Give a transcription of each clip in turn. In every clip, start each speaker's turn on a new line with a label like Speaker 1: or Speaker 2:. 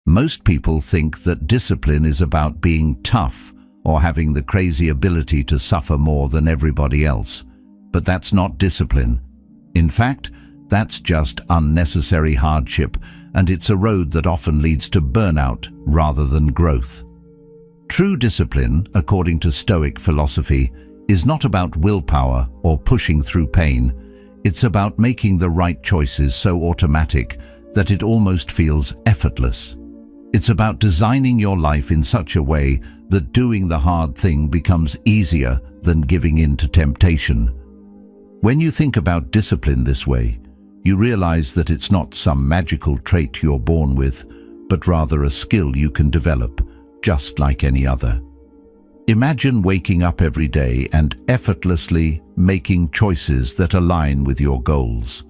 Speaker 1: Most people think that discipline is about being tough or having the crazy ability to suffer more than everybody else. But that's not discipline. In fact, that's just unnecessary hardship, and it's a road that often leads to burnout rather than growth. True discipline, according to Stoic philosophy, is not about willpower or pushing through pain. It's about making the right choices so automatic that it almost feels effortless. It's about designing your life in such a way that doing the hard thing becomes easier than giving in to temptation. When you think about discipline this way, you realize that it's not some magical trait you're born with, but rather a skill you can develop, just like any other. Imagine waking up every day and effortlessly making choices that align with your goals.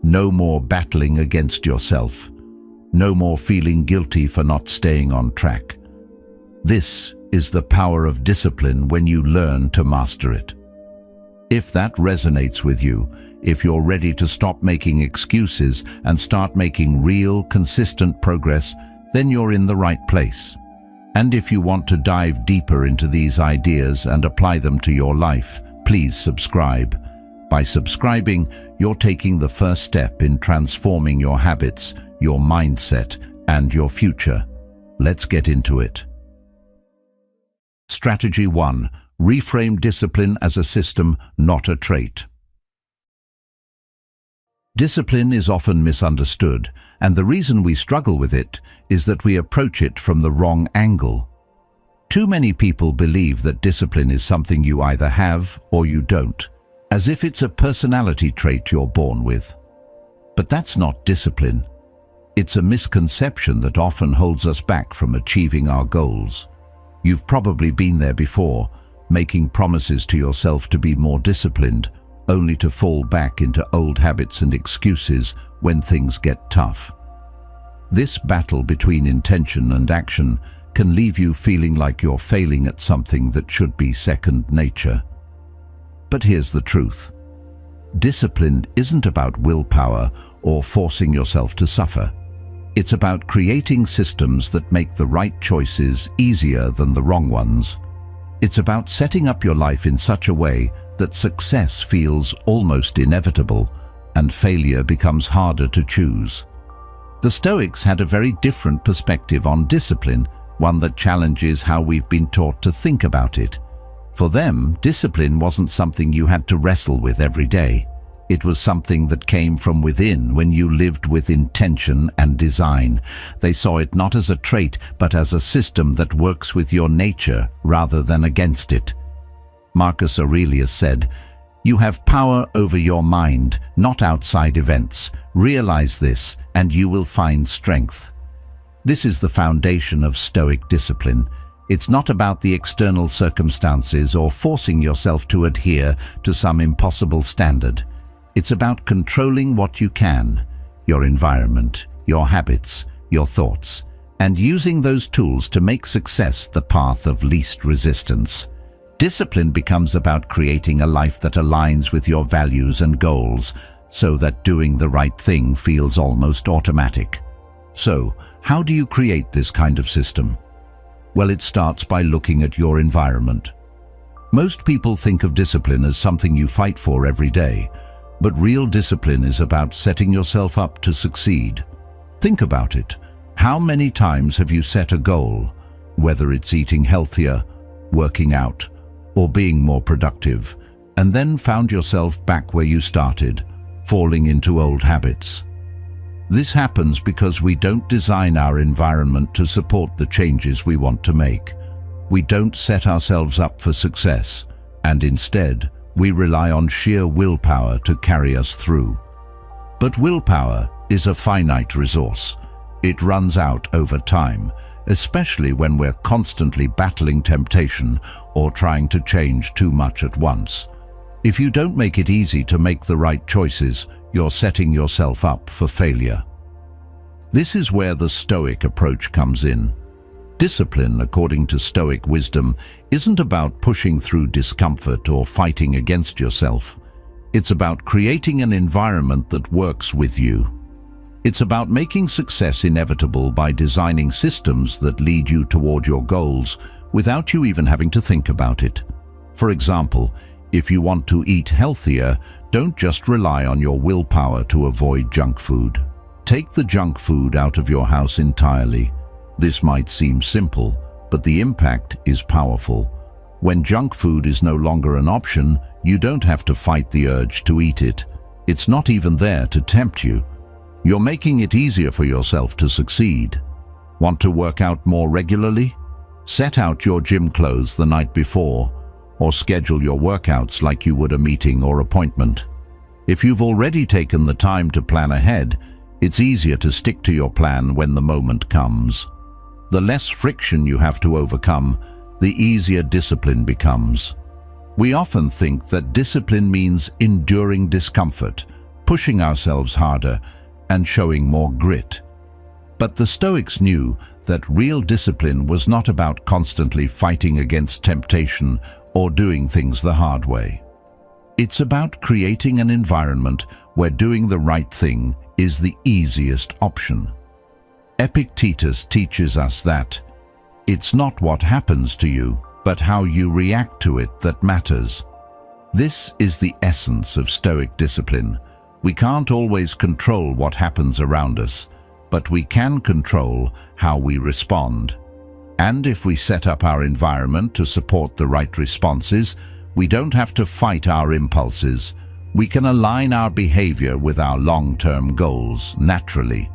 Speaker 1: No more battling against yourself. No more feeling guilty for not staying on track. This is the power of discipline when you learn to master it. If that resonates with you, if you're ready to stop making excuses and start making real, consistent progress, then you're in the right place. And if you want to dive deeper into these ideas and apply them to your life, please subscribe. By subscribing, you're taking the first step in transforming your habits, your mindset, and your future. Let's get into it. Strategy 1. Reframe discipline as a system, not a trait. Discipline is often misunderstood, and the reason we struggle with it is that we approach it from the wrong angle. Too many people believe that discipline is something you either have or you don't, as if it's a personality trait you're born with. But that's not discipline. It's a misconception that often holds us back from achieving our goals. You've probably been there before, making promises to yourself to be more disciplined, only to fall back into old habits and excuses when things get tough. This battle between intention and action can leave you feeling like you're failing at something that should be second nature. But here's the truth. Discipline isn't about willpower or forcing yourself to suffer. It's about creating systems that make the right choices easier than the wrong ones. It's about setting up your life in such a way that success feels almost inevitable and failure becomes harder to choose. The Stoics had a very different perspective on discipline, one that challenges how we've been taught to think about it. For them, discipline wasn't something you had to wrestle with every day. It was something that came from within when you lived with intention and design. They saw it not as a trait, but as a system that works with your nature rather than against it. Marcus Aurelius said, "You have power over your mind, not outside events. Realize this, and you will find strength." This is the foundation of Stoic discipline. It's not about the external circumstances or forcing yourself to adhere to some impossible standard. It's about controlling what you can, your environment, your habits, your thoughts, and using those tools to make success the path of least resistance. Discipline becomes about creating a life that aligns with your values and goals, so that doing the right thing feels almost automatic. So, how do you create this kind of system? Well, it starts by looking at your environment. Most people think of discipline as something you fight for every day, but real discipline is about setting yourself up to succeed. Think about it. How many times have you set a goal, whether it's eating healthier, working out, or being more productive, and then found yourself back where you started, falling into old habits? This happens because we don't design our environment to support the changes we want to make. We don't set ourselves up for success, and instead, we rely on sheer willpower to carry us through. But willpower is a finite resource. It runs out over time, especially when we're constantly battling temptation or trying to change too much at once. If you don't make it easy to make the right choices, you're setting yourself up for failure. This is where the Stoic approach comes in. Discipline, according to Stoic wisdom, isn't about pushing through discomfort or fighting against yourself. It's about creating an environment that works with you. It's about making success inevitable by designing systems that lead you toward your goals without you even having to think about it. For example, if you want to eat healthier, don't just rely on your willpower to avoid junk food. Take the junk food out of your house entirely. This might seem simple, but the impact is powerful. When junk food is no longer an option, you don't have to fight the urge to eat it. It's not even there to tempt you. You're making it easier for yourself to succeed. Want to work out more regularly? Set out your gym clothes the night before, or schedule your workouts like you would a meeting or appointment. If you've already taken the time to plan ahead, it's easier to stick to your plan when the moment comes. The less friction you have to overcome, the easier discipline becomes. We often think that discipline means enduring discomfort, pushing ourselves harder, and showing more grit. But the Stoics knew that real discipline was not about constantly fighting against temptation or doing things the hard way. It's about creating an environment where doing the right thing is the easiest option. Epictetus teaches us that it's not what happens to you, but how you react to it that matters. This is the essence of Stoic discipline. We can't always control what happens around us, but we can control how we respond. And if we set up our environment to support the right responses, we don't have to fight our impulses. We can align our behavior with our long-term goals naturally.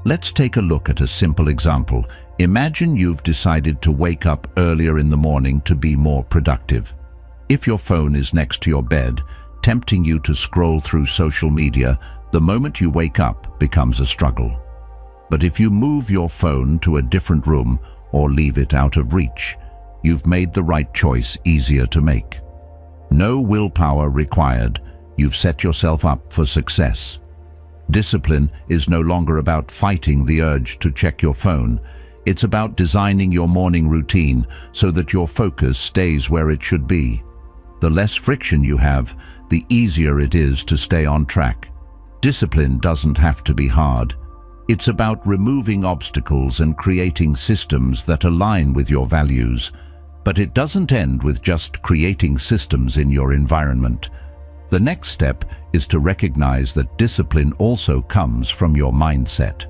Speaker 1: Let's take a look at a simple example. Imagine you've decided to wake up earlier in the morning to be more productive. If your phone is next to your bed, tempting you to scroll through social media, the moment you wake up becomes a struggle. But if you move your phone to a different room or leave it out of reach, you've made the right choice easier to make. No willpower required. You've set yourself up for success. Discipline is no longer about fighting the urge to check your phone. It's about designing your morning routine so that your focus stays where it should be. The less friction you have, the easier it is to stay on track. Discipline doesn't have to be hard. It's about removing obstacles and creating systems that align with your values. But it doesn't end with just creating systems in your environment. The next step is to recognize that discipline also comes from your mindset.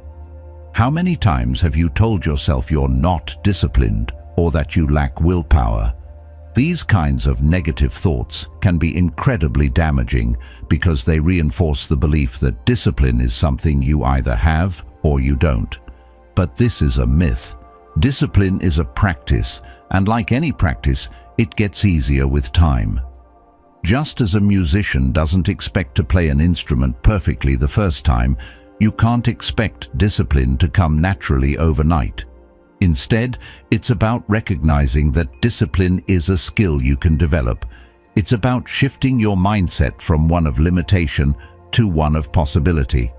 Speaker 1: How many times have you told yourself you're not disciplined or that you lack willpower? These kinds of negative thoughts can be incredibly damaging because they reinforce the belief that discipline is something you either have or you don't. But this is a myth. Discipline is a practice, and like any practice, it gets easier with time. Just as a musician doesn't expect to play an instrument perfectly the first time, you can't expect discipline to come naturally overnight. Instead, it's about recognizing that discipline is a skill you can develop. It's about shifting your mindset from one of limitation to one of possibility.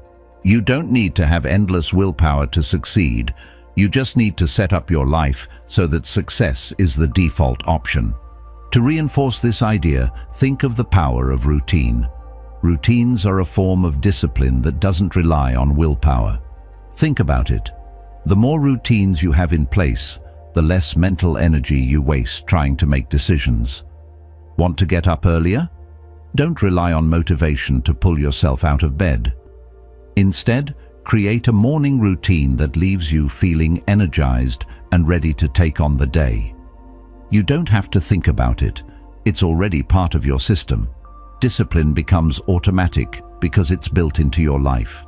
Speaker 1: You don't need to have endless willpower to succeed. You just need to set up your life so that success is the default option. To reinforce this idea, think of the power of routine. Routines are a form of discipline that doesn't rely on willpower. Think about it. The more routines you have in place, the less mental energy you waste trying to make decisions. Want to get up earlier? Don't rely on motivation to pull yourself out of bed. Instead, create a morning routine that leaves you feeling energized and ready to take on the day. You don't have to think about it. It's already part of your system. Discipline becomes automatic because it's built into your life.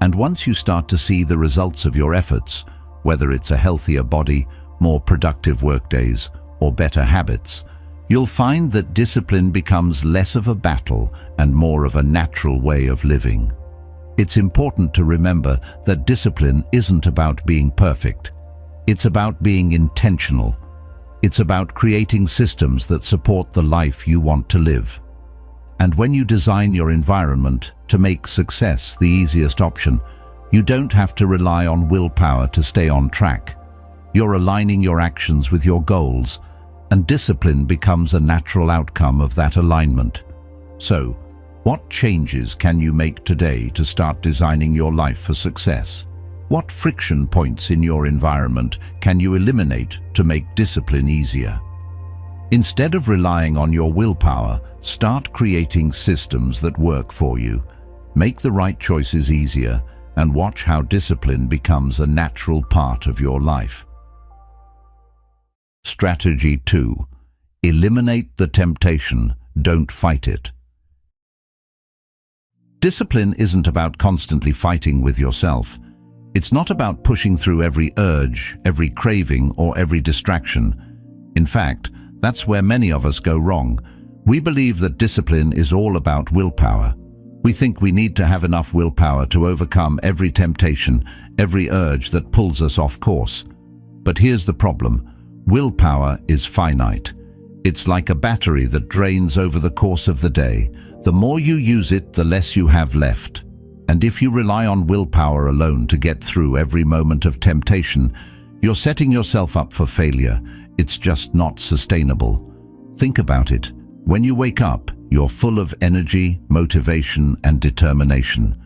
Speaker 1: And once you start to see the results of your efforts, whether it's a healthier body, more productive workdays, or better habits, you'll find that discipline becomes less of a battle and more of a natural way of living. It's important to remember that discipline isn't about being perfect. It's about being intentional. It's about creating systems that support the life you want to live. And when you design your environment to make success the easiest option, you don't have to rely on willpower to stay on track. You're aligning your actions with your goals, and discipline becomes a natural outcome of that alignment. So, What changes can you make today to start designing your life for success? What friction points in your environment can you eliminate to make discipline easier? Instead of relying on your willpower, start creating systems that work for you. Make the right choices easier and watch how discipline becomes a natural part of your life. Strategy 2. Eliminate the temptation, don't fight it. Discipline isn't about constantly fighting with yourself. It's not about pushing through every urge, every craving, or every distraction. In fact, that's where many of us go wrong. We believe that discipline is all about willpower. We think we need to have enough willpower to overcome every temptation, every urge that pulls us off course. But here's the problem. Willpower is finite. It's like a battery that drains over the course of the day. The more you use it, the less you have left. And if you rely on willpower alone to get through every moment of temptation, you're setting yourself up for failure. It's just not sustainable. Think about it. When you wake up, you're full of energy, motivation, and determination.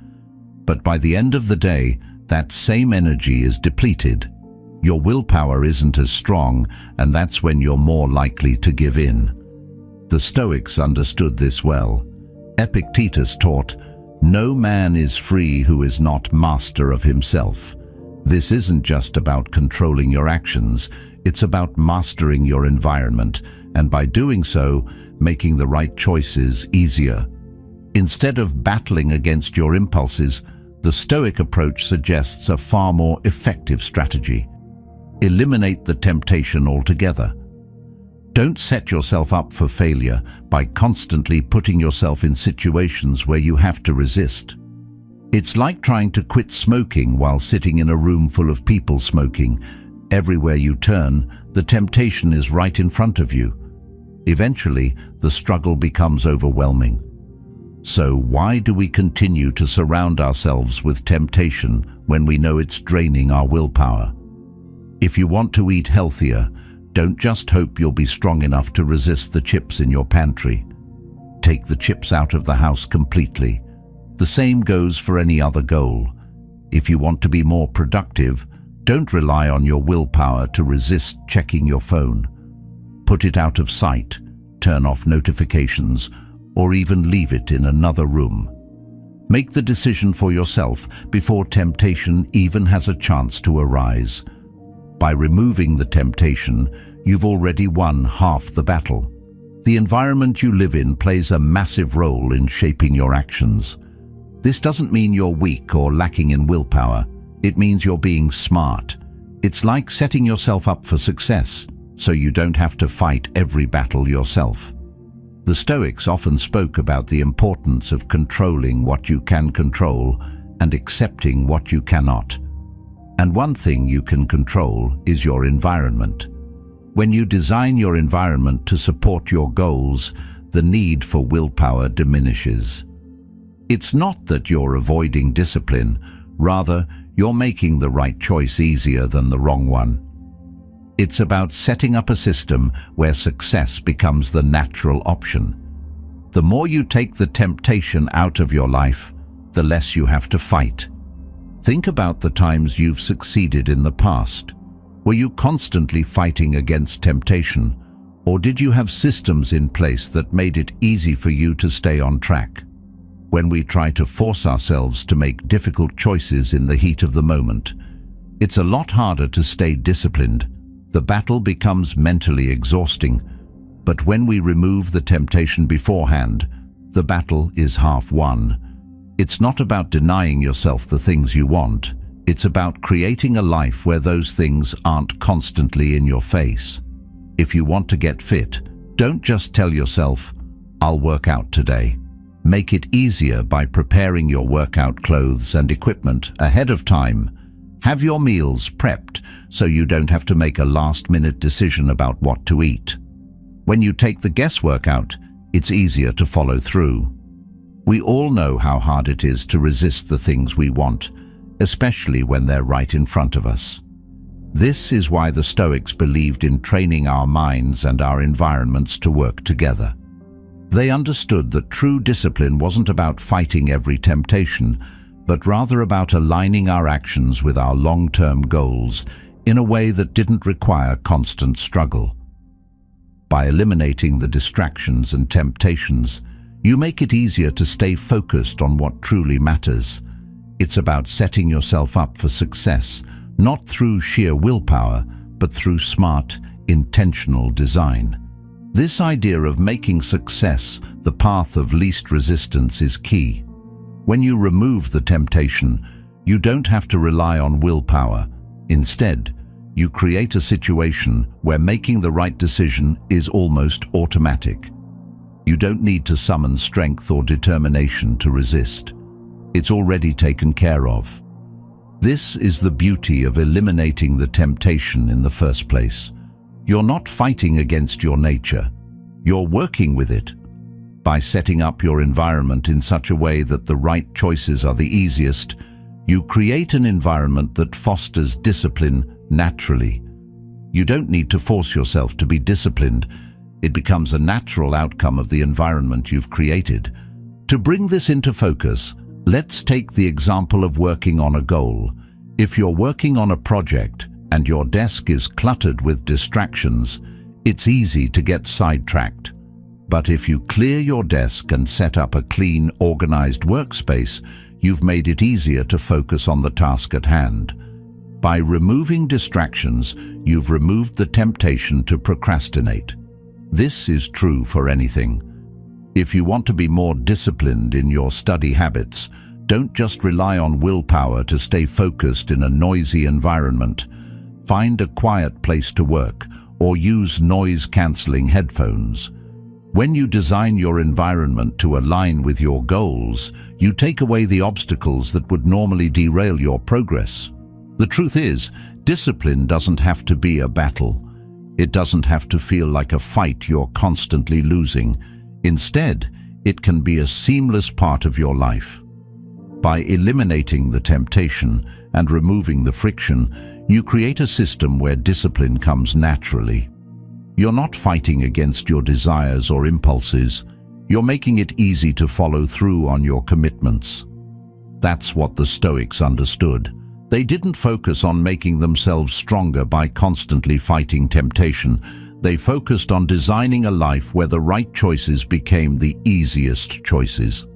Speaker 1: But by the end of the day, that same energy is depleted. Your willpower isn't as strong, and that's when you're more likely to give in. The Stoics understood this well. Epictetus taught, "No man is free who is not master of himself." This isn't just about controlling your actions, it's about mastering your environment, and by doing so, making the right choices easier. Instead of battling against your impulses, the Stoic approach suggests a far more effective strategy. Eliminate the temptation altogether. Don't set yourself up for failure by constantly putting yourself in situations where you have to resist. It's like trying to quit smoking while sitting in a room full of people smoking. Everywhere you turn, the temptation is right in front of you. Eventually, the struggle becomes overwhelming. So why do we continue to surround ourselves with temptation when we know it's draining our willpower? If you want to eat healthier, don't just hope you'll be strong enough to resist the chips in your pantry. Take the chips out of the house completely. The same goes for any other goal. If you want to be more productive, don't rely on your willpower to resist checking your phone. Put it out of sight, turn off notifications, or even leave it in another room. Make the decision for yourself before temptation even has a chance to arise. By removing the temptation, you've already won half the battle. The environment you live in plays a massive role in shaping your actions. This doesn't mean you're weak or lacking in willpower. It means you're being smart. It's like setting yourself up for success, so you don't have to fight every battle yourself. The Stoics often spoke about the importance of controlling what you can control and accepting what you cannot. And one thing you can control is your environment. When you design your environment to support your goals, the need for willpower diminishes. It's not that you're avoiding discipline, rather, you're making the right choice easier than the wrong one. It's about setting up a system where success becomes the natural option. The more you take the temptation out of your life, the less you have to fight. Think about the times you've succeeded in the past. Were you constantly fighting against temptation, or did you have systems in place that made it easy for you to stay on track? When we try to force ourselves to make difficult choices in the heat of the moment, it's a lot harder to stay disciplined. The battle becomes mentally exhausting, but when we remove the temptation beforehand, the battle is half won. It's not about denying yourself the things you want. It's about creating a life where those things aren't constantly in your face. If you want to get fit, don't just tell yourself, "I'll work out today." Make it easier by preparing your workout clothes and equipment ahead of time. Have your meals prepped so you don't have to make a last-minute decision about what to eat. When you take the guesswork out, it's easier to follow through. We all know how hard it is to resist the things we want, especially when they're right in front of us. This is why the Stoics believed in training our minds and our environments to work together. They understood that true discipline wasn't about fighting every temptation, but rather about aligning our actions with our long-term goals in a way that didn't require constant struggle. By eliminating the distractions and temptations, you make it easier to stay focused on what truly matters. It's about setting yourself up for success, not through sheer willpower, but through smart, intentional design. This idea of making success the path of least resistance is key. When you remove the temptation, you don't have to rely on willpower. Instead, you create a situation where making the right decision is almost automatic. You don't need to summon strength or determination to resist. It's already taken care of. This is the beauty of eliminating the temptation in the first place. You're not fighting against your nature. You're working with it. By setting up your environment in such a way that the right choices are the easiest, you create an environment that fosters discipline naturally. You don't need to force yourself to be disciplined. It becomes a natural outcome of the environment you've created. To bring this into focus, let's take the example of working on a goal. If you're working on a project and your desk is cluttered with distractions, it's easy to get sidetracked. But if you clear your desk and set up a clean, organized workspace, you've made it easier to focus on the task at hand. By removing distractions, you've removed the temptation to procrastinate. This is true for anything. If you want to be more disciplined in your study habits, don't just rely on willpower to stay focused in a noisy environment. Find a quiet place to work or use noise-canceling headphones. When you design your environment to align with your goals, you take away the obstacles that would normally derail your progress. The truth is, discipline doesn't have to be a battle. It doesn't have to feel like a fight you're constantly losing. Instead, it can be a seamless part of your life. By eliminating the temptation and removing the friction, you create a system where discipline comes naturally. You're not fighting against your desires or impulses. You're making it easy to follow through on your commitments. That's what the Stoics understood. They didn't focus on making themselves stronger by constantly fighting temptation. They focused on designing a life where the right choices became the easiest choices.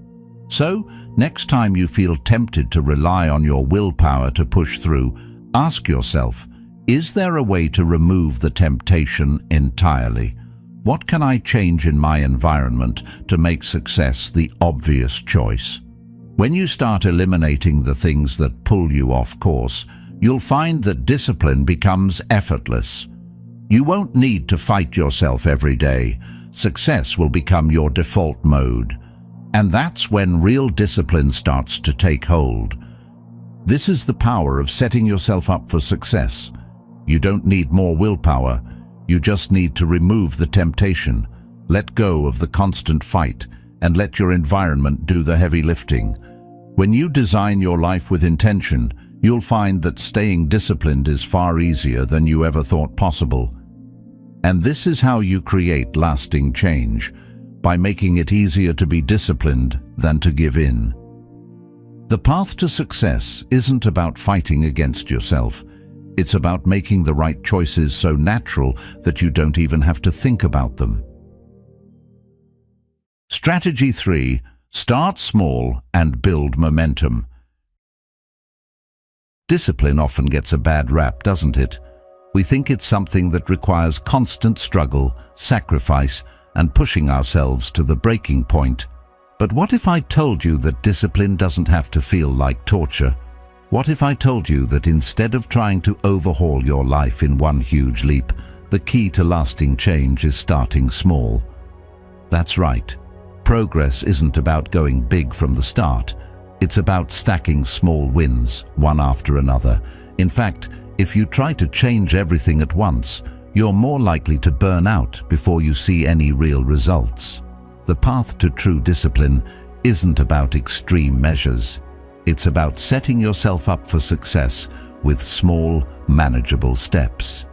Speaker 1: So, next time you feel tempted to rely on your willpower to push through, ask yourself, is there a way to remove the temptation entirely? What can I change in my environment to make success the obvious choice? When you start eliminating the things that pull you off course, you'll find that discipline becomes effortless. You won't need to fight yourself every day. Success will become your default mode. And that's when real discipline starts to take hold. This is the power of setting yourself up for success. You don't need more willpower. You just need to remove the temptation, let go of the constant fight, and let your environment do the heavy lifting. When you design your life with intention, you'll find that staying disciplined is far easier than you ever thought possible. And this is how you create lasting change, by making it easier to be disciplined than to give in. The path to success isn't about fighting against yourself. It's about making the right choices so natural that you don't even have to think about them. Strategy 3. Start small and build momentum. Discipline often gets a bad rap, doesn't it? We think it's something that requires constant struggle, sacrifice, and pushing ourselves to the breaking point. But what if I told you that discipline doesn't have to feel like torture? What if I told you that instead of trying to overhaul your life in one huge leap, the key to lasting change is starting small? That's right. Progress isn't about going big from the start. It's about stacking small wins, one after another. In fact, if you try to change everything at once, you're more likely to burn out before you see any real results. The path to true discipline isn't about extreme measures. It's about setting yourself up for success with small, manageable steps.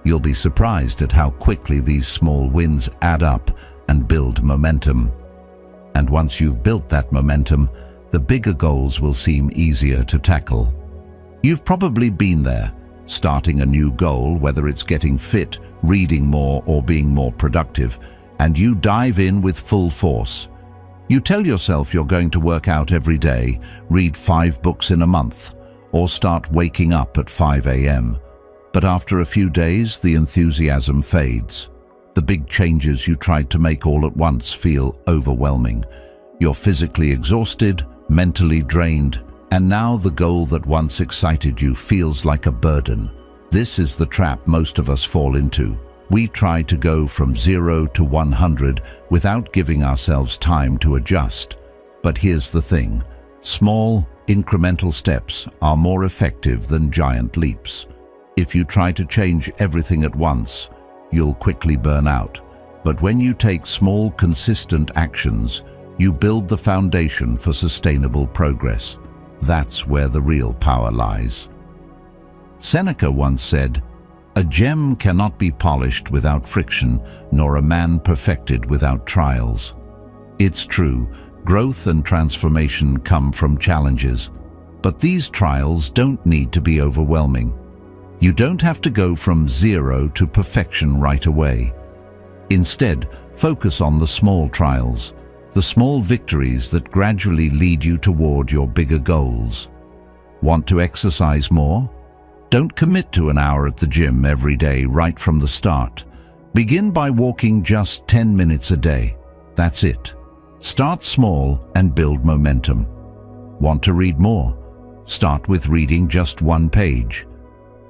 Speaker 1: You'll be surprised at how quickly these small wins add up and build momentum. And once you've built that momentum, the bigger goals will seem easier to tackle. You've probably been there, starting a new goal, whether it's getting fit, reading more, or being more productive, and you dive in with full force. You tell yourself you're going to work out every day, read 5 books in a month, or start waking up at 5 a.m. But after a few days, the enthusiasm fades. The big changes you tried to make all at once feel overwhelming. You're physically exhausted, mentally drained, and now the goal that once excited you feels like a burden. This is the trap most of us fall into. We try to go from 0 to 100 without giving ourselves time to adjust. But here's the thing. Small, incremental steps are more effective than giant leaps. If you try to change everything at once, you'll quickly burn out. But when you take small, consistent actions, you build the foundation for sustainable progress. That's where the real power lies. Seneca once said, "A gem cannot be polished without friction, nor a man perfected without trials." It's true, growth and transformation come from challenges, but these trials don't need to be overwhelming. You don't have to go from 0 to perfection right away. Instead, focus on the small trials, the small victories that gradually lead you toward your bigger goals. Want to exercise more? Don't commit to an hour at the gym every day right from the start. Begin by walking just 10 minutes a day. That's it. Start small and build momentum. Want to read more? Start with reading just 1 page.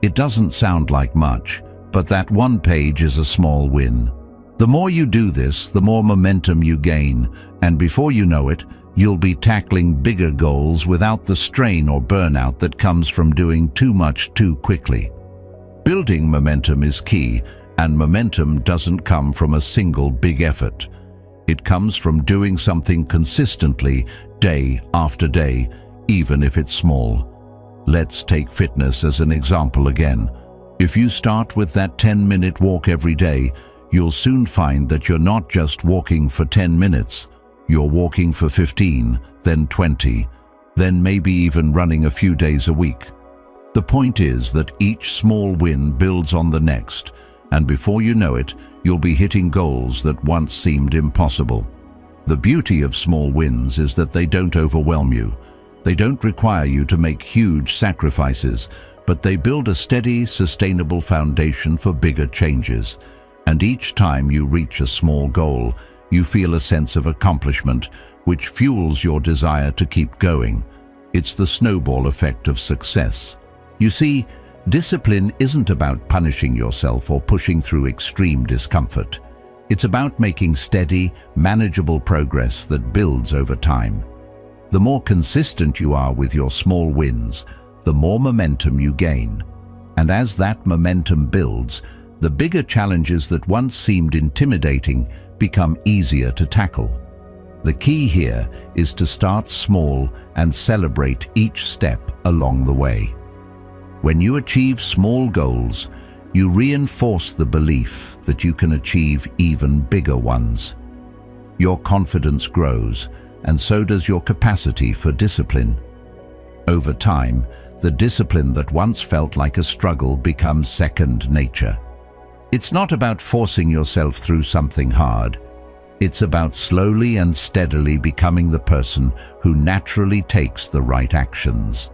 Speaker 1: It doesn't sound like much, but that 1 page is a small win. The more you do this, the more momentum you gain, and before you know it, you'll be tackling bigger goals without the strain or burnout that comes from doing too much too quickly. Building momentum is key, and momentum doesn't come from a single big effort. It comes from doing something consistently, day after day, even if it's small. Let's take fitness as an example again. If you start with that 10-minute walk every day, you'll soon find that you're not just walking for 10 minutes. You're walking for 15, then 20, then maybe even running a few days a week. The point is that each small win builds on the next, and before you know it, you'll be hitting goals that once seemed impossible. The beauty of small wins is that they don't overwhelm you. They don't require you to make huge sacrifices, but they build a steady, sustainable foundation for bigger changes. And each time you reach a small goal, you feel a sense of accomplishment, which fuels your desire to keep going. It's the snowball effect of success. You see, discipline isn't about punishing yourself or pushing through extreme discomfort. It's about making steady, manageable progress that builds over time. The more consistent you are with your small wins, the more momentum you gain. And as that momentum builds, the bigger challenges that once seemed intimidating become easier to tackle. The key here is to start small and celebrate each step along the way. When you achieve small goals, you reinforce the belief that you can achieve even bigger ones. Your confidence grows, and so does your capacity for discipline. Over time, the discipline that once felt like a struggle becomes second nature. It's not about forcing yourself through something hard. It's about slowly and steadily becoming the person who naturally takes the right actions.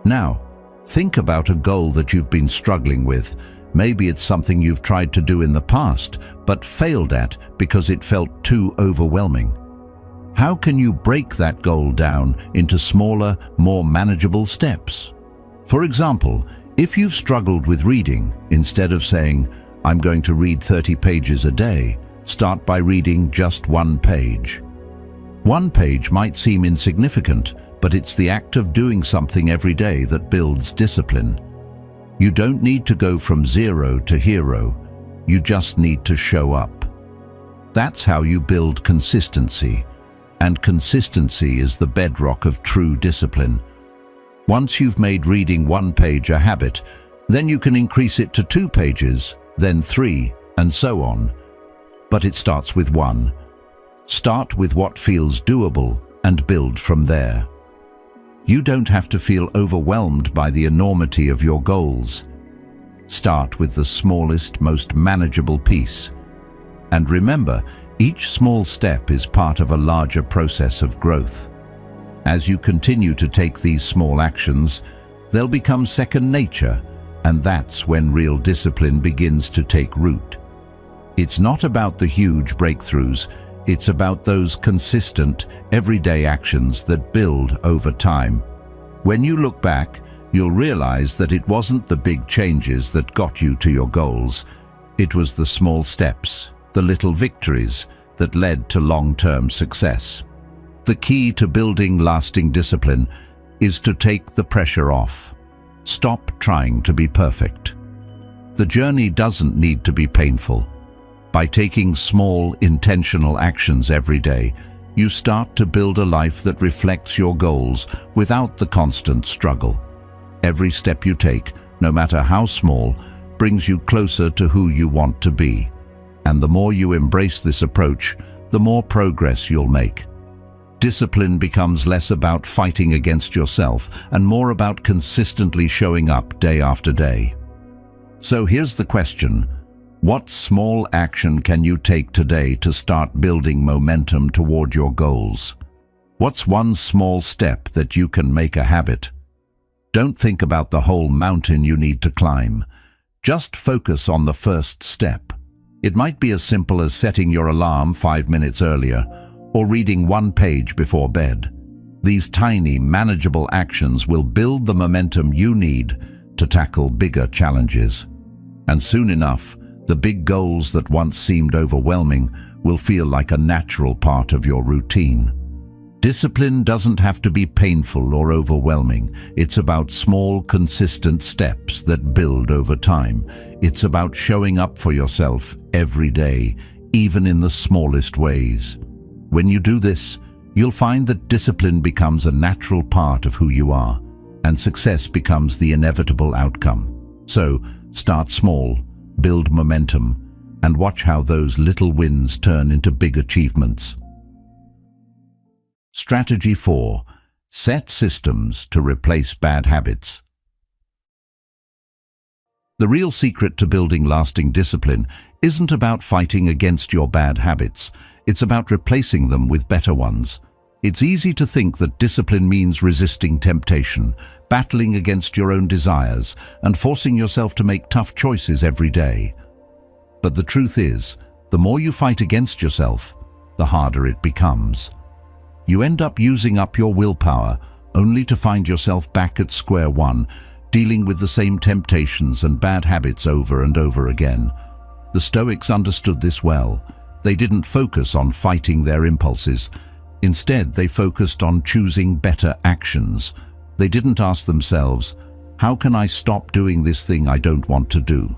Speaker 1: Now, think about a goal that you've been struggling with. Maybe it's something you've tried to do in the past, but failed at because it felt too overwhelming. How can you break that goal down into smaller, more manageable steps? For example, if you've struggled with reading, instead of saying, "I'm going to read 30 pages a day," start by reading just 1 page. 1 page might seem insignificant, but it's the act of doing something every day that builds discipline. You don't need to go from 0 to hero. You just need to show up. That's how you build consistency, and consistency is the bedrock of true discipline. Once you've made reading 1 page a habit, then you can increase it to 2 pages, then 3, and so on. but it starts with one. Start with what feels doable and build from there. You don't have to feel overwhelmed by the enormity of your goals. Start with the smallest, most manageable piece. And remember, each small step is part of a larger process of growth. As you continue to take these small actions, they'll become second nature, and that's when real discipline begins to take root. It's not about the huge breakthroughs, it's about those consistent, everyday actions that build over time. When you look back, you'll realize that it wasn't the big changes that got you to your goals. It was the small steps, the little victories that led to long-term success. The key to building lasting discipline is to take the pressure off. Stop trying to be perfect. The journey doesn't need to be painful. By taking small, intentional actions every day, you start to build a life that reflects your goals without the constant struggle. Every step you take, no matter how small, brings you closer to who you want to be. And the more you embrace this approach, the more progress you'll make. Discipline becomes less about fighting against yourself and more about consistently showing up day after day. So here's the question: what small action can you take today to start building momentum toward your goals? What's one small step that you can make a habit? Don't think about the whole mountain you need to climb. Just focus on the first step. It might be as simple as setting your alarm 5 minutes earlier, or reading one page before bed. These tiny, manageable actions will build the momentum you need to tackle bigger challenges. And soon enough, the big goals that once seemed overwhelming will feel like a natural part of your routine. Discipline doesn't have to be painful or overwhelming. It's about small, consistent steps that build over time. It's about showing up for yourself every day, even in the smallest ways. When you do this, you'll find that discipline becomes a natural part of who you are, and success becomes the inevitable outcome. So, start small, build momentum, and watch how those little wins turn into big achievements. Strategy 4. Set systems to replace bad habits. The real secret to building lasting discipline isn't about fighting against your bad habits. It's about replacing them with better ones. It's easy to think that discipline means resisting temptation, battling against your own desires, and forcing yourself to make tough choices every day. But the truth is, the more you fight against yourself, the harder it becomes. You end up using up your willpower, only to find yourself back at square one, dealing with the same temptations and bad habits over and over again. The Stoics understood this well. They didn't focus on fighting their impulses. Instead, they focused on choosing better actions. They didn't ask themselves, "How can I stop doing this thing I don't want to do?"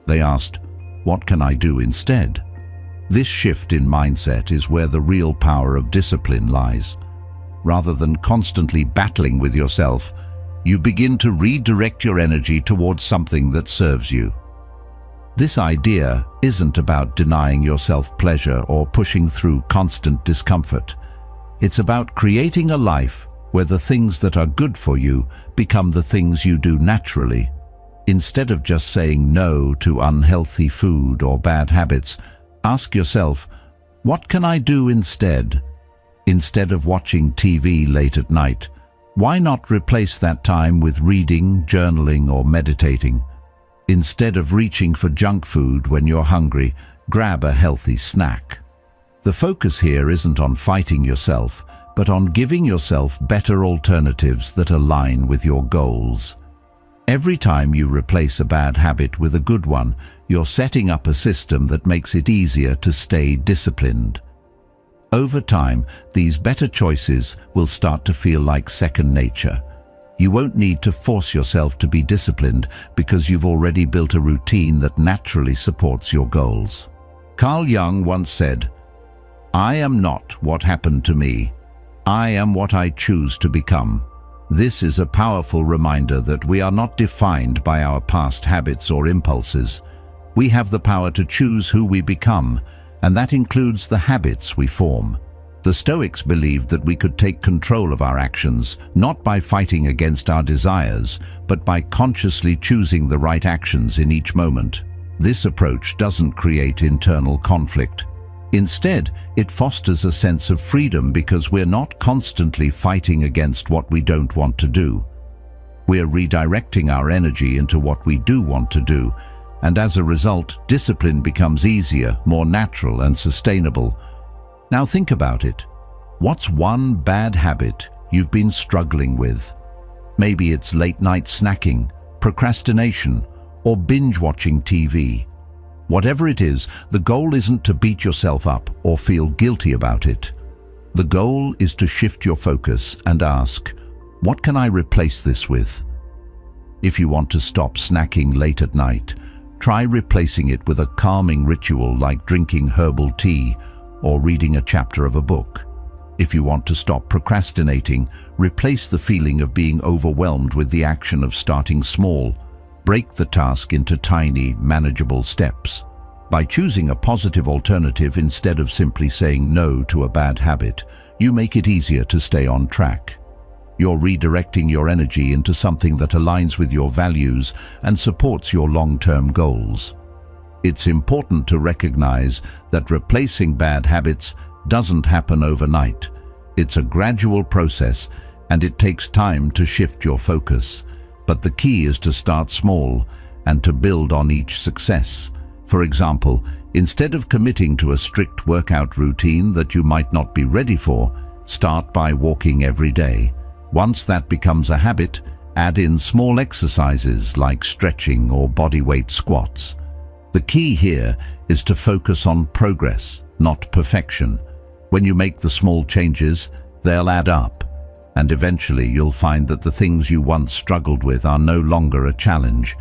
Speaker 1: They asked, "What can I do instead?" This shift in mindset is where the real power of discipline lies. Rather than constantly battling with yourself, you begin to redirect your energy towards something that serves you. This idea isn't about denying yourself pleasure or pushing through constant discomfort. It's about creating a life where the things that are good for you become the things you do naturally. Instead of just saying no to unhealthy food or bad habits, ask yourself, what can I do instead? Instead of watching TV late at night, why not replace that time with reading, journaling, or meditating? Instead of reaching for junk food when you're hungry, grab a healthy snack. The focus here isn't on fighting yourself, but on giving yourself better alternatives that align with your goals. Every time you replace a bad habit with a good one, you're setting up a system that makes it easier to stay disciplined. Over time, these better choices will start to feel like second nature. You won't need to force yourself to be disciplined because you've already built a routine that naturally supports your goals. Carl Jung once said, "I am not what happened to me. I am what I choose to become." This is a powerful reminder that we are not defined by our past habits or impulses. We have the power to choose who we become, and that includes the habits we form. The Stoics believed that we could take control of our actions, not by fighting against our desires, but by consciously choosing the right actions in each moment. This approach doesn't create internal conflict. Instead, it fosters a sense of freedom because we're not constantly fighting against what we don't want to do. We're redirecting our energy into what we do want to do, and as a result, discipline becomes easier, more natural and sustainable. Now think about it. What's one bad habit you've been struggling with? Maybe it's late-night snacking, procrastination, or binge-watching TV. Whatever it is, the goal isn't to beat yourself up or feel guilty about it. The goal is to shift your focus and ask, what can I replace this with? If you want to stop snacking late at night, try replacing it with a calming ritual like drinking herbal tea or reading a chapter of a book. If you want to stop procrastinating, replace the feeling of being overwhelmed with the action of starting small. Break the task into tiny, manageable steps. By choosing a positive alternative instead of simply saying no to a bad habit, you make it easier to stay on track. You're redirecting your energy into something that aligns with your values and supports your long-term goals. It's important to recognize that replacing bad habits doesn't happen overnight. It's a gradual process, and it takes time to shift your focus. But the key is to start small and to build on each success. For example, instead of committing to a strict workout routine that you might not be ready for, start by walking every day. Once that becomes a habit, add in small exercises like stretching or bodyweight squats. The key here is to focus on progress, not perfection. When you make the small changes, they'll add up, and eventually you'll find that the things you once struggled with are no longer a challenge.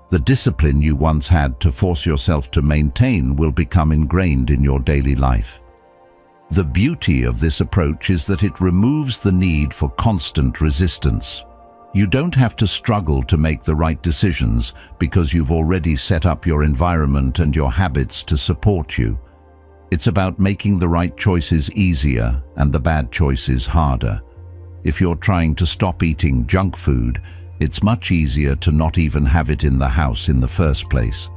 Speaker 1: The discipline you once had to force yourself to maintain will become ingrained in your daily life. The beauty of this approach is that it removes the need for constant resistance. You don't have to struggle to make the right decisions because you've already set up your environment and your habits to support you. It's about making the right choices easier and the bad choices harder. If you're trying to stop eating junk food, it's much easier to not even have it in the house in the first place.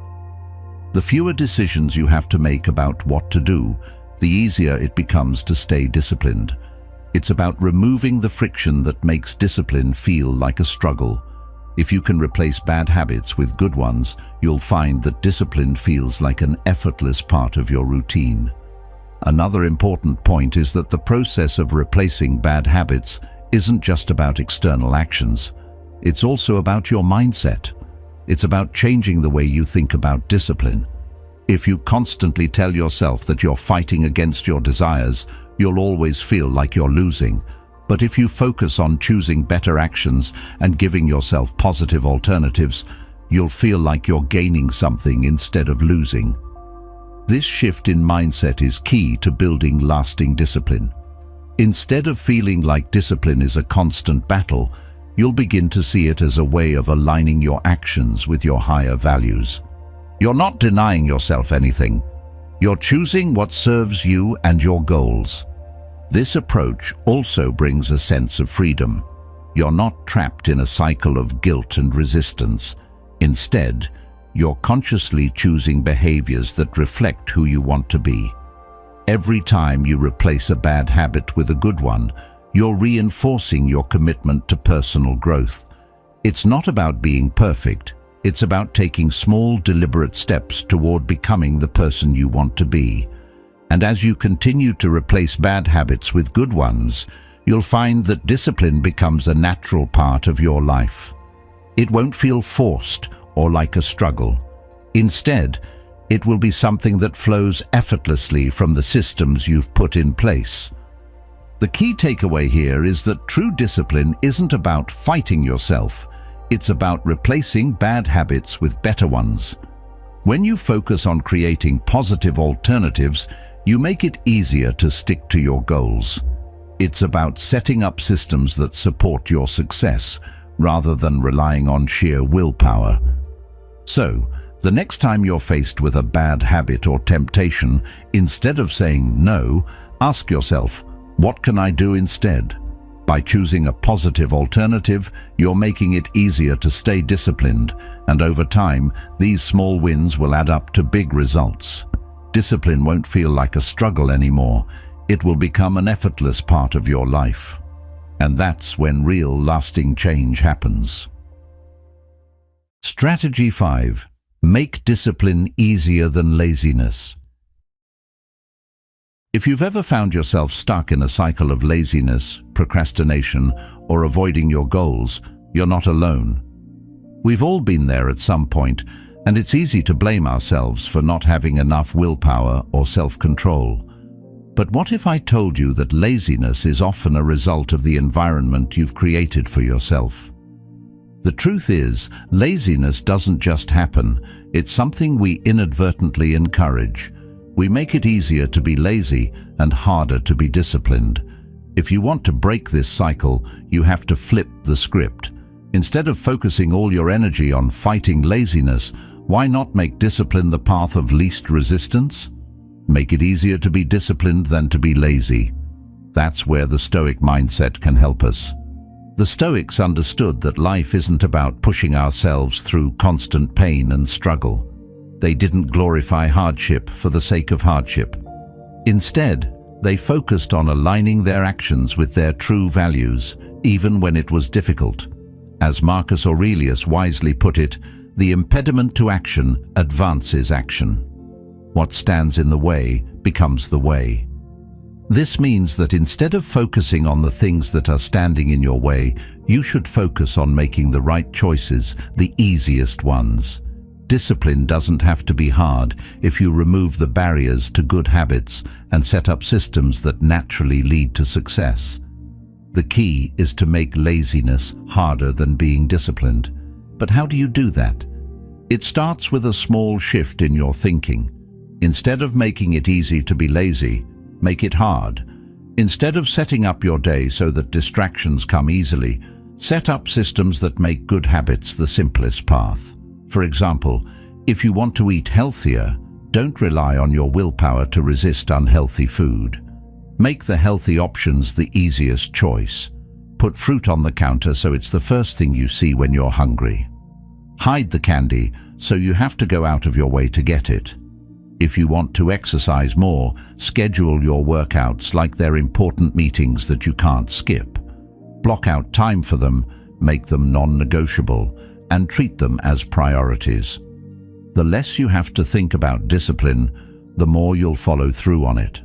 Speaker 1: The fewer decisions you have to make about what to do, the easier it becomes to stay disciplined. It's about removing the friction that makes discipline feel like a struggle. If you can replace bad habits with good ones, you'll find that discipline feels like an effortless part of your routine. Another important point is that the process of replacing bad habits isn't just about external actions. It's also about your mindset. It's about changing the way you think about discipline. If you constantly tell yourself that you're fighting against your desires, you'll always feel like you're losing. But if you focus on choosing better actions and giving yourself positive alternatives, you'll feel like you're gaining something instead of losing. This shift in mindset is key to building lasting discipline. Instead of feeling like discipline is a constant battle, you'll begin to see it as a way of aligning your actions with your higher values. You're not denying yourself anything. You're choosing what serves you and your goals. This approach also brings a sense of freedom. You're not trapped in a cycle of guilt and resistance. Instead, you're consciously choosing behaviors that reflect who you want to be. Every time you replace a bad habit with a good one, you're reinforcing your commitment to personal growth. It's not about being perfect. It's about taking small, deliberate steps toward becoming the person you want to be. And as you continue to replace bad habits with good ones, you'll find that discipline becomes a natural part of your life. It won't feel forced or like a struggle. Instead, it will be something that flows effortlessly from the systems you've put in place. The key takeaway here is that true discipline isn't about fighting yourself. It's about replacing bad habits with better ones. When you focus on creating positive alternatives, you make it easier to stick to your goals. It's about setting up systems that support your success, rather than relying on sheer willpower. So, The next time you're faced with a bad habit or temptation, instead of saying no, ask yourself, what can I do instead? By choosing a positive alternative, you're making it easier to stay disciplined, and over time, these small wins will add up to big results. Discipline won't feel like a struggle anymore. It will become an effortless part of your life. And that's when real, lasting change happens. Strategy 5. Make discipline easier than laziness. If you've ever found yourself stuck in a cycle of laziness, procrastination, or avoiding your goals, you're not alone. We've all been there at some point, and it's easy to blame ourselves for not having enough willpower or self-control. But what if I told you that laziness is often a result of the environment you've created for yourself? The truth is, laziness doesn't just happen. It's something we inadvertently encourage. We make it easier to be lazy and harder to be disciplined. If you want to break this cycle, you have to flip the script. Instead of focusing all your energy on fighting laziness, why not make discipline the path of least resistance? Make it easier to be disciplined than to be lazy. That's where the Stoic mindset can help us. The Stoics understood that life isn't about pushing ourselves through constant pain and struggle. They didn't glorify hardship for the sake of hardship. Instead, they focused on aligning their actions with their true values, even when it was difficult. As Marcus Aurelius wisely put it, the impediment to action advances action. What stands in the way becomes the way. This means that instead of focusing on the things that are standing in your way, you should focus on making the right choices, the easiest ones. Discipline doesn't have to be hard if you remove the barriers to good habits and set up systems that naturally lead to success. The key is to make laziness harder than being disciplined. But how do you do that? It starts with a small shift in your thinking. Instead of making it easy to be lazy, make it hard. Instead of setting up your day so that distractions come easily, set up systems that make good habits the simplest path. For example, if you want to eat healthier, don't rely on your willpower to resist unhealthy food. Make the healthy options the easiest choice. Put fruit on the counter so it's the first thing you see when you're hungry. Hide the candy so you have to go out of your way to get it. If you want to exercise more, schedule your workouts like they're important meetings that you can't skip. Block out time for them, make them non-negotiable, and treat them as priorities. The less you have to think about discipline, the more you'll follow through on it.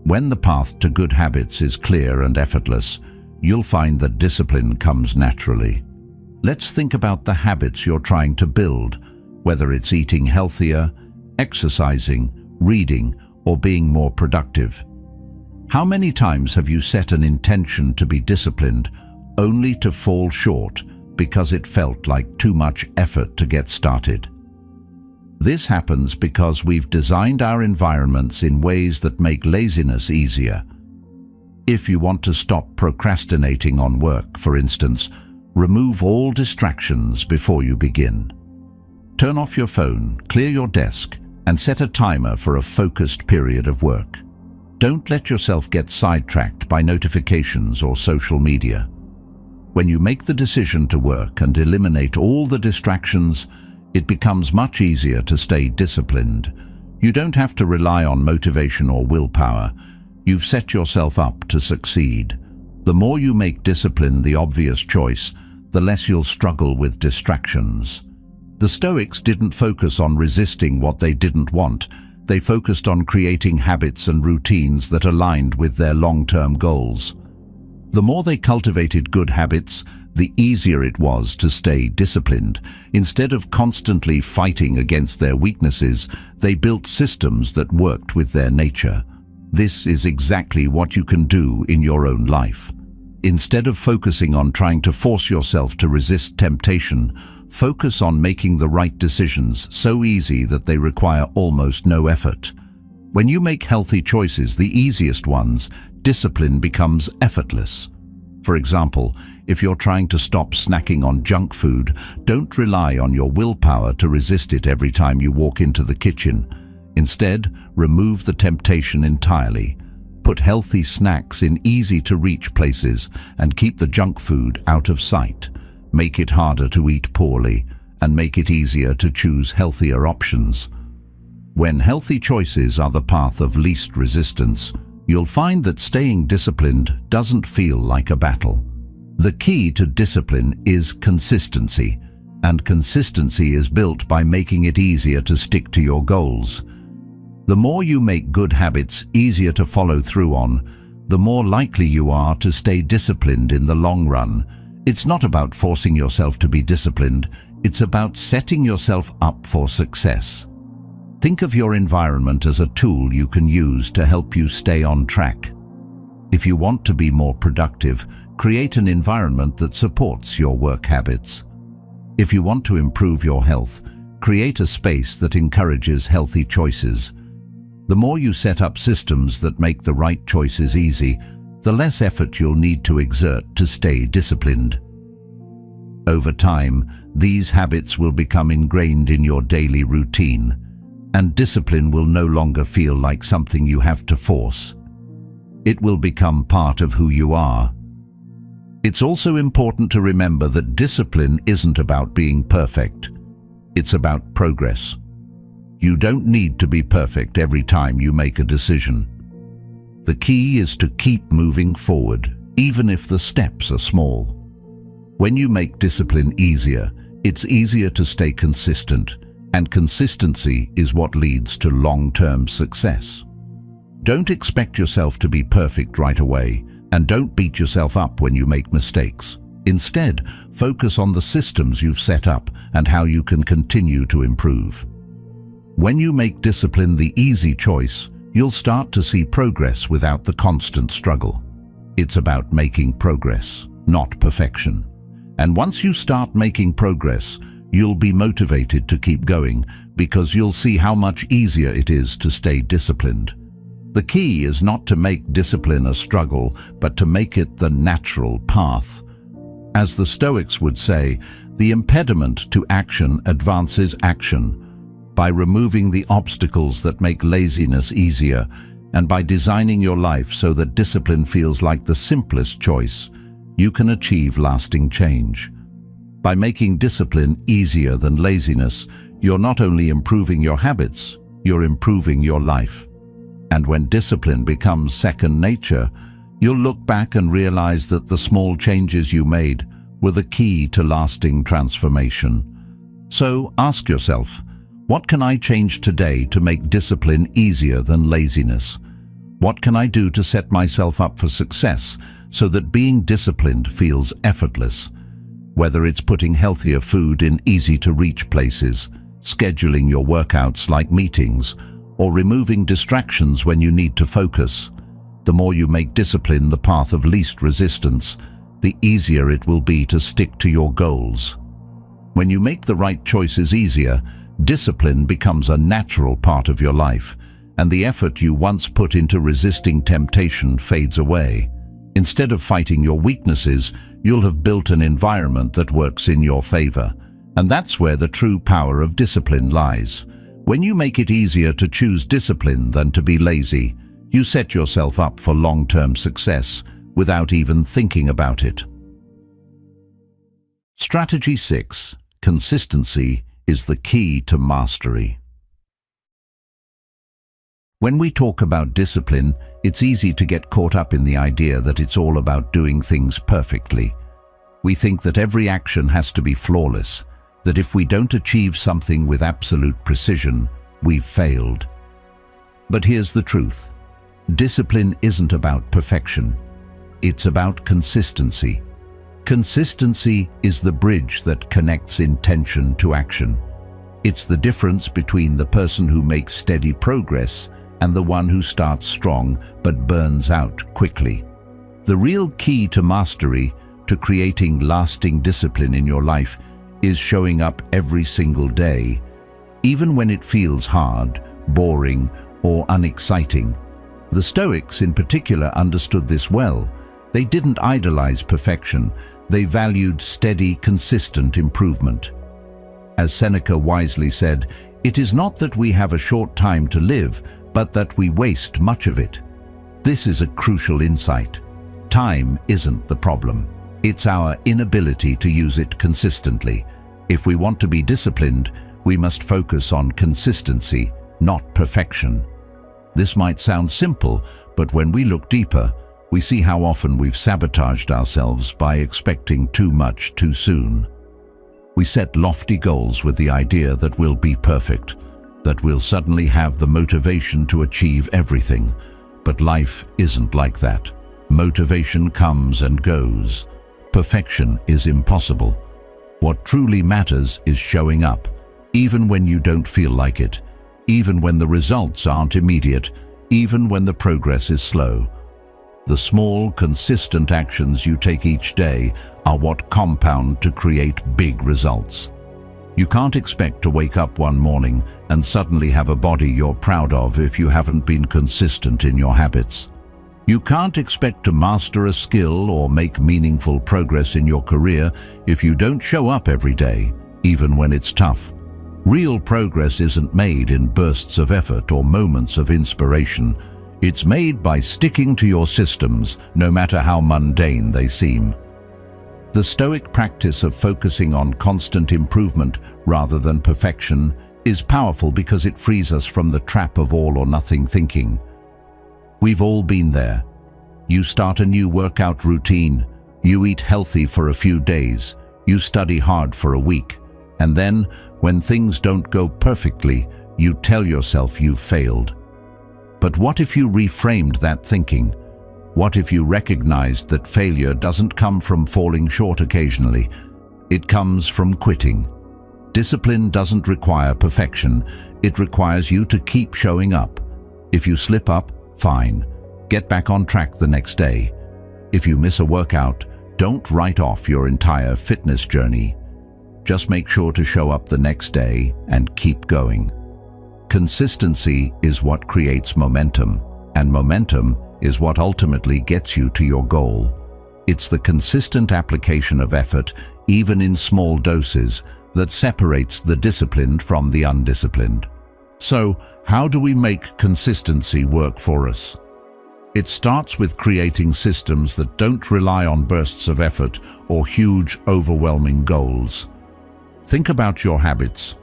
Speaker 1: When the path to good habits is clear and effortless, you'll find that discipline comes naturally. Let's think about the habits you're trying to build, whether it's eating healthier, exercising, reading, or being more productive. How many times have you set an intention to be disciplined only to fall short because it felt like too much effort to get started? This happens because we've designed our environments in ways that make laziness easier. If you want to stop procrastinating on work, for instance, remove all distractions before you begin. Turn off your phone, clear your desk, and set a timer for a focused period of work. Don't let yourself get sidetracked by notifications or social media. When you make the decision to work and eliminate all the distractions, it becomes much easier to stay disciplined. You don't have to rely on motivation or willpower. You've set yourself up to succeed. The more you make discipline the obvious choice, the less you'll struggle with distractions. The Stoics didn't focus on resisting what they didn't want. They focused on creating habits and routines that aligned with their long-term goals. The more they cultivated good habits, the easier it was to stay disciplined. Instead of constantly fighting against their weaknesses, they built systems that worked with their nature. This is exactly what you can do in your own life. Instead of focusing on trying to force yourself to resist temptation, focus on making the right decisions so easy that they require almost no effort. When you make healthy choices, the easiest ones, discipline becomes effortless. For example, If you're trying to stop snacking on junk food, don't rely on your willpower to resist it every time you walk into the kitchen. Instead, remove the temptation entirely. Put healthy snacks in easy-to-reach places and keep the junk food out of sight. Make it harder to eat poorly and make it easier to choose healthier options. When healthy choices are the path of least resistance, you'll find that staying disciplined doesn't feel like a battle. The key to discipline is consistency, and consistency is built by making it easier to stick to your goals. The more you make good habits easier to follow through on, the more likely you are to stay disciplined in the long run. It's not about forcing yourself to be disciplined, it's about setting yourself up for success. Think of your environment as a tool you can use to help you stay on track. If you want to be more productive, create an environment that supports your work habits. If you want to improve your health, create a space that encourages healthy choices. The more you set up systems that make the right choices easy, the less effort you'll need to exert to stay disciplined. Over time, these habits will become ingrained in your daily routine, and discipline will no longer feel like something you have to force. It will become part of who you are. It's also important to remember that discipline isn't about being perfect. It's about progress. You don't need to be perfect every time you make a decision. The key is to keep moving forward, even if the steps are small. When you make discipline easier, it's easier to stay consistent, and consistency is what leads to long-term success. Don't expect yourself to be perfect right away, and don't beat yourself up when you make mistakes. Instead, focus on the systems you've set up and how you can continue to improve. When you make discipline the easy choice, you'll start to see progress without the constant struggle. It's about making progress, not perfection. And once you start making progress, you'll be motivated to keep going because you'll see how much easier it is to stay disciplined. The key is not to make discipline a struggle, but to make it the natural path. As the Stoics would say, the impediment to action advances action. By removing the obstacles that make laziness easier, and by designing your life so that discipline feels like the simplest choice, you can achieve lasting change. By making discipline easier than laziness, you're not only improving your habits, you're improving your life. And when discipline becomes second nature, you'll look back and realize that the small changes you made were the key to lasting transformation. So ask yourself, what can I change today to make discipline easier than laziness? What can I do to set myself up for success so that being disciplined feels effortless? Whether it's putting healthier food in easy-to-reach places, scheduling your workouts like meetings, or removing distractions when you need to focus, the more you make discipline the path of least resistance, the easier it will be to stick to your goals. When you make the right choices easier, discipline becomes a natural part of your life, and the effort you once put into resisting temptation fades away. Instead of fighting your weaknesses, you'll have built an environment that works in your favor. And that's where the true power of discipline lies. When you make it easier to choose discipline than to be lazy, you set yourself up for long-term success without even thinking about it. Strategy 6. Consistency is the key to mastery. When we talk about discipline, it's easy to get caught up in the idea that it's all about doing things perfectly. We think that every action has to be flawless, that if we don't achieve something with absolute precision, we've failed. But here's the truth. Discipline isn't about perfection. It's about consistency. Consistency is the bridge that connects intention to action. It's the difference between the person who makes steady progress and the one who starts strong but burns out quickly. The real key to mastery, to creating lasting discipline in your life, is showing up every single day, even when it feels hard, boring, or unexciting. The Stoics in particular understood this well. They didn't idolize perfection. They valued steady, consistent improvement. As Seneca wisely said, "It is not that we have a short time to live, but that we waste much of it." This is a crucial insight. Time isn't the problem. It's our inability to use it consistently. If we want to be disciplined, we must focus on consistency, not perfection. This might sound simple, but when we look deeper, we see how often we've sabotaged ourselves by expecting too much too soon. We set lofty goals with the idea that we'll be perfect, that we'll suddenly have the motivation to achieve everything. But life isn't like that. Motivation comes and goes. Perfection is impossible. What truly matters is showing up, even when you don't feel like it, even when the results aren't immediate, even when the progress is slow. The small, consistent actions you take each day are what compound to create big results. You can't expect to wake up one morning and suddenly have a body you're proud of if you haven't been consistent in your habits. You can't expect to master a skill or make meaningful progress in your career if you don't show up every day, even when it's tough. Real progress isn't made in bursts of effort or moments of inspiration. It's made by sticking to your systems, no matter how mundane they seem. The Stoic practice of focusing on constant improvement rather than perfection is powerful because it frees us from the trap of all or nothing thinking. We've all been there. You start a new workout routine, you eat healthy for a few days, you study hard for a week, and then, when things don't go perfectly, you tell yourself you've failed. But what if you reframed that thinking? What if you recognized that failure doesn't come from falling short occasionally? It comes from quitting. Discipline doesn't require perfection. It requires you to keep showing up. If you slip up, fine. Get back on track the next day. If you miss a workout, don't write off your entire fitness journey. Just make sure to show up the next day and keep going. Consistency is what creates momentum, and momentum is what ultimately gets you to your goal. It's the consistent application of effort, even in small doses, that separates the disciplined from the undisciplined. So, how do we make consistency work for us? It starts with creating systems that don't rely on bursts of effort or huge, overwhelming goals. Think about your habits,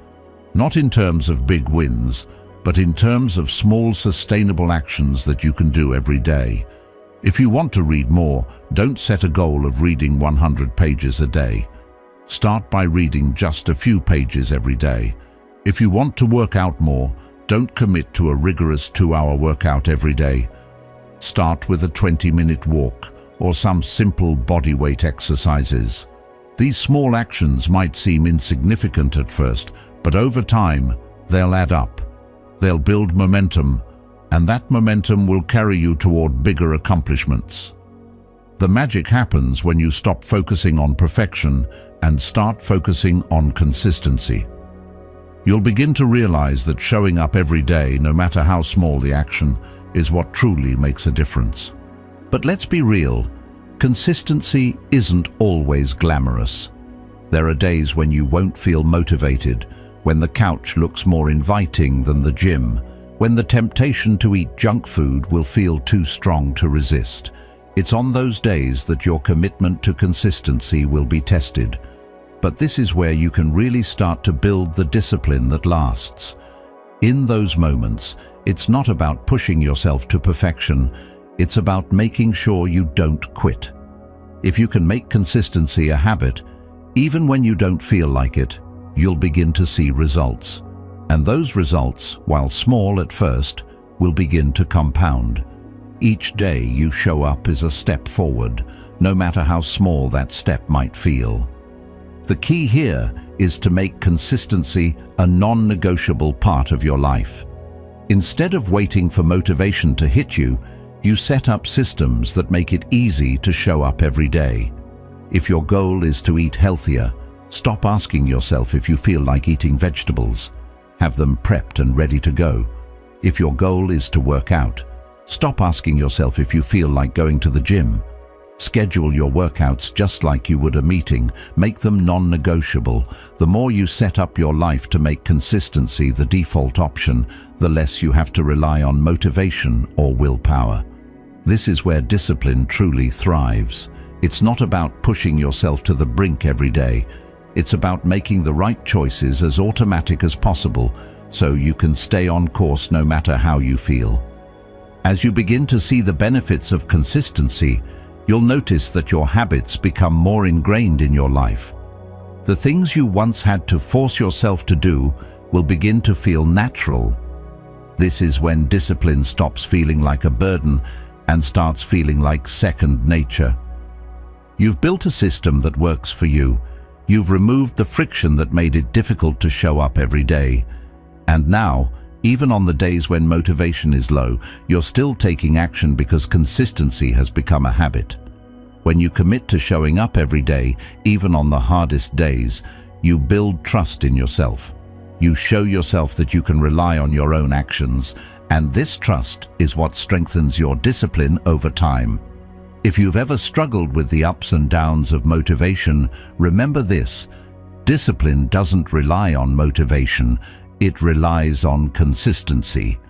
Speaker 1: not in terms of big wins, but in terms of small, sustainable actions that you can do every day. If you want to read more, don't set a goal of reading 100 pages a day. Start by reading just a few pages every day. If you want to work out more, don't commit to a rigorous 2-hour workout every day. Start with a 20-minute walk or some simple bodyweight exercises. These small actions might seem insignificant at first, but over time, they'll add up. They'll build momentum, and that momentum will carry you toward bigger accomplishments. The magic happens when you stop focusing on perfection and start focusing on consistency. You'll begin to realize that showing up every day, no matter how small the action, is what truly makes a difference. But let's be real, consistency isn't always glamorous. There are days when you won't feel motivated, when the couch looks more inviting than the gym, when the temptation to eat junk food will feel too strong to resist. It's on those days that your commitment to consistency will be tested. But this is where you can really start to build the discipline that lasts. In those moments, it's not about pushing yourself to perfection, it's about making sure you don't quit. If you can make consistency a habit, even when you don't feel like it, you'll begin to see results. And those results, while small at first, will begin to compound. Each day you show up is a step forward, no matter how small that step might feel. The key here is to make consistency a non-negotiable part of your life. Instead of waiting for motivation to hit you, you set up systems that make it easy to show up every day. If your goal is to eat healthier, stop asking yourself if you feel like eating vegetables. Have them prepped and ready to go. If your goal is to work out, stop asking yourself if you feel like going to the gym. Schedule your workouts just like you would a meeting. Make them non-negotiable. The more you set up your life to make consistency the default option, the less you have to rely on motivation or willpower. This is where discipline truly thrives. It's not about pushing yourself to the brink every day. It's about making the right choices as automatic as possible so you can stay on course no matter how you feel. As you begin to see the benefits of consistency, you'll notice that your habits become more ingrained in your life. The things you once had to force yourself to do will begin to feel natural. This is when discipline stops feeling like a burden and starts feeling like second nature. You've built a system that works for you. You've removed the friction that made it difficult to show up every day. And now, even on the days when motivation is low, you're still taking action because consistency has become a habit. When you commit to showing up every day, even on the hardest days, you build trust in yourself. You show yourself that you can rely on your own actions, and this trust is what strengthens your discipline over time. If you've ever struggled with the ups and downs of motivation, remember this: discipline doesn't rely on motivation. It relies on consistency.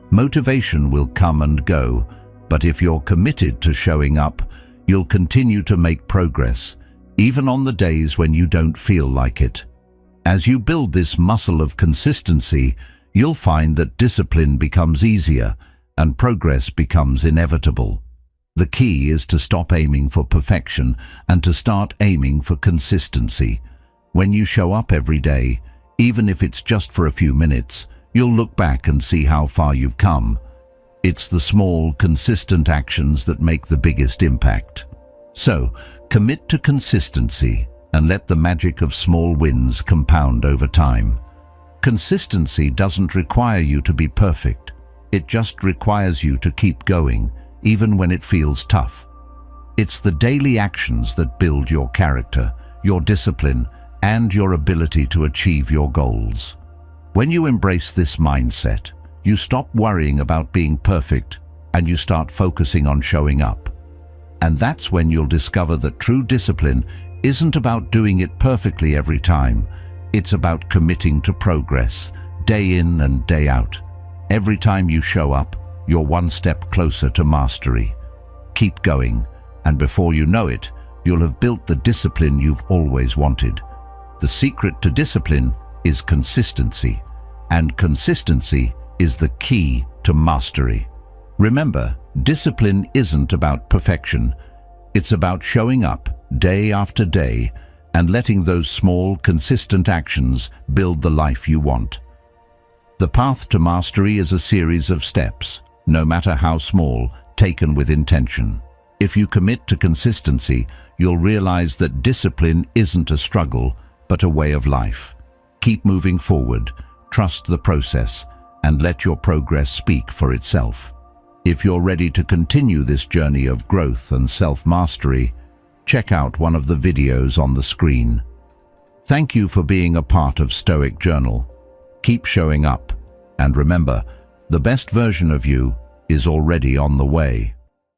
Speaker 1: Motivation will come and go, but if you're committed to showing up, you'll continue to make progress, even on the days when you don't feel like it. As you build this muscle of consistency, you'll find that discipline becomes easier and progress becomes inevitable. The key is to stop aiming for perfection and to start aiming for consistency. When you show up every day, even if it's just for a few minutes, you'll look back and see how far you've come. It's the small, consistent actions that make the biggest impact. So, commit to consistency and let the magic of small wins compound over time. Consistency doesn't require you to be perfect. It just requires you to keep going, even when it feels tough. It's the daily actions that build your character, your discipline, and your ability to achieve your goals. When you embrace this mindset, you stop worrying about being perfect and you start focusing on showing up. And that's when you'll discover that true discipline isn't about doing it perfectly every time. It's about committing to progress, day in and day out. Every time you show up, you're one step closer to mastery. Keep going, and before you know it, you'll have built the discipline you've always wanted. The secret to discipline is consistency, and consistency is the key to mastery. Remember, discipline isn't about perfection. It's about showing up day after day and letting those small, consistent actions build the life you want. The path to mastery is a series of steps, no matter how small, taken with intention. If you commit to consistency, you'll realize that discipline isn't a struggle, but a way of life. Keep moving forward, trust the process, and let your progress speak for itself. If you're ready to continue this journey of growth and self-mastery, check out one of the videos on the screen. Thank you for being a part of Stoic Journal. Keep showing up, and remember, the best version of you is already on the way.